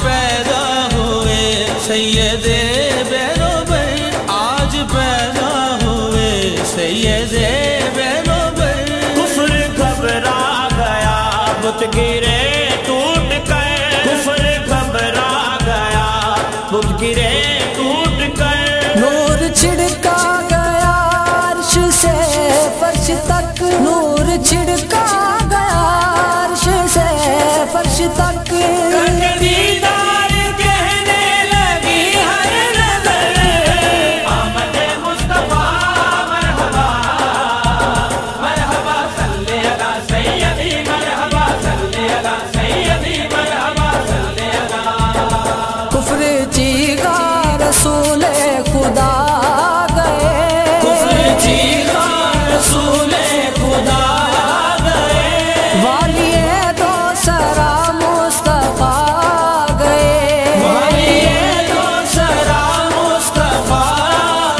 پیدا ہوئے سید بیروبر، آج پیدا ہوئے سید بیروبر۔ کفر گھبرا گیا بت گرے ٹوٹ کر، کفر گھبرا گیا بت گرے ٹوٹ کر۔ نور چھڑکا گیا عرش سے فرش تک، نور چھڑکا گیا عرش سے فرش تک۔ دیدار کہنے لگی ہر نظر، آمد مصطفیٰ مرحبا مرحبا صلی علی سیدی، مرحبا صلی علی سیدی، مرحبا صلی علی۔ کفر چیخا رسول خدا گئے، کفر چیخا رسول خدا گئے، والی دو سرا مصطفیٰ گئے، والی دو سرا مصطفیٰ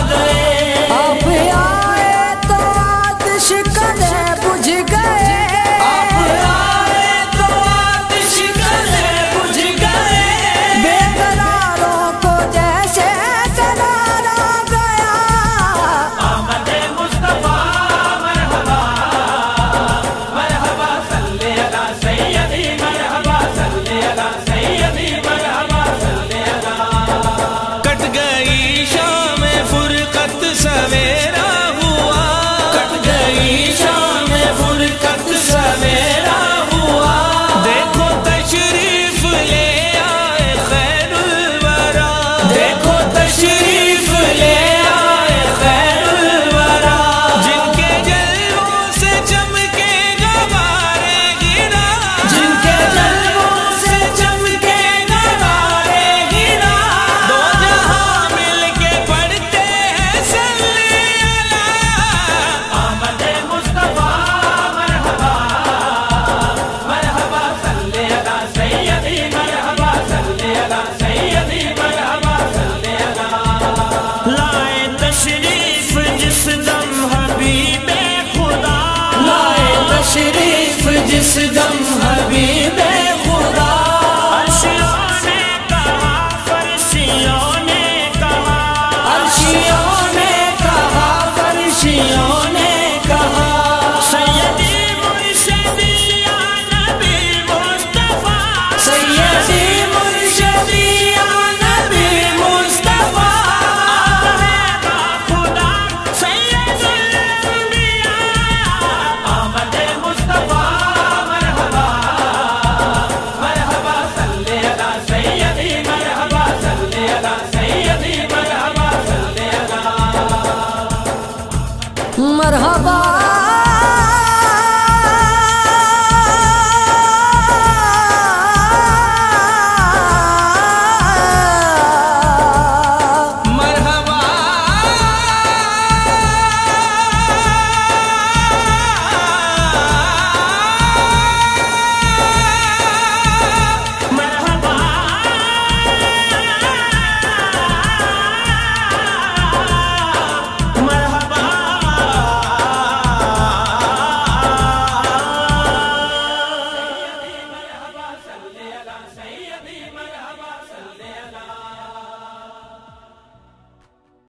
گئے۔ آپ آئے تو آتش کدے بجھ گئے، آپ آئے تو آتش کدے بجھ گئے، بے قراروں کو جیسے سنارا گیا۔ آمد مصطفیٰ مرحبا مرحبا صلی علی سیدی، مرحبا صلی علی سیدی، مرحبا صلی علی۔ کٹ گئی شام فرقت سویرا ہوا، کٹ گئی شام فرقت سویرا ہوا، دیکھو تشریف لے آئے خیر الورا، دیکھو تشریف لے آئے خیر الورا، جن کے جلووں سے چمکے گا بارِ گنا، جن کے جلووں سے چمکے گا بارِ گنا، دو جہاں مل کے پڑھتے ہیں صلی اللہ۔ آمد مصطفیٰ مرحبا مرحبا صلی علی سیدی، مرحبا صلی علی سیدی، مرحبا صلی علی۔ لائے تشریف جس دم حبیب خدا، لائے تشریف جس دم حبیب خدا، عرشیوں نے کہا فرشیوں نے کہا، عرشیوں نے کہا فرشیوں نے کہا، سیدی مرشدی یا نبی مصطفیٰ، سیدی مرشدی یا نبی مصطفیٰ، خدا سید الانبیاء۔ آمد مصطفیٰ مرحبا مرحبا صلی علی سیدی، مرحبا صلی علی سیدی، مرحبا صلی علی۔ مرحبا